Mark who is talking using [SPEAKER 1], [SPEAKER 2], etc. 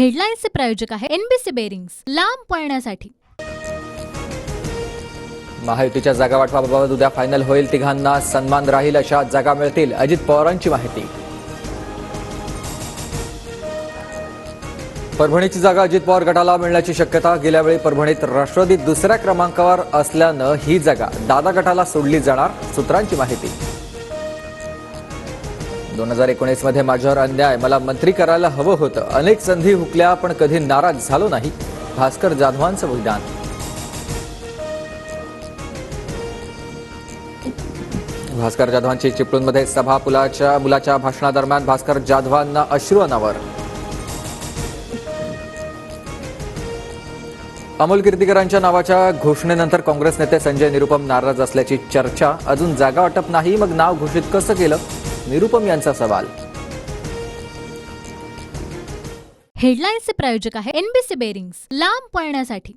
[SPEAKER 1] हेडलाईन्सचे प्रायोजक आहे NBC bearings, लांब पळण्यासाठी.
[SPEAKER 2] महायुतीच्या जागा वाटपाबाबत उद्या फायनल होईल. तिघांना सन्मान राहील अशा जागा मिळतील, अजित पवारांची माहिती. परभणीची जागा अजित पवार गटाला मिळण्याची शक्यता. गेल्यावेळी परभणीत राष्ट्रवादी दुसऱ्या क्रमांकावर असल्यानं ही जागा दादा गटाला सोडली जाणार, सूत्रांची माहिती. 2019 मध्ये माझ्यावर अन्याय, मला मंत्री करायला हवं होतं, अनेक संधी हुकल्या पण कधी नाराज झालो नाही, भास्कर जाधवांचं विधान. भास्कर जाधवांची चिपळूणमध्ये सभा. मुलाच्या भाषणादरम्यान भास्कर जाधवांना अश्रू अनावर. अमोल कीर्तीकरांच्या नावाच्या घोषणेनंतर काँग्रेस नेते संजय निरुपम नाराज असल्याची चर्चा. अजून जागा वाटप नाही, मग नाव घोषित कसं केलं, निरुपम यांचा सवाल.
[SPEAKER 1] हेडलाईन्सचे प्रायोजक आहे एनबीसी बेरिंग्स, लांब पळण्यासाठी.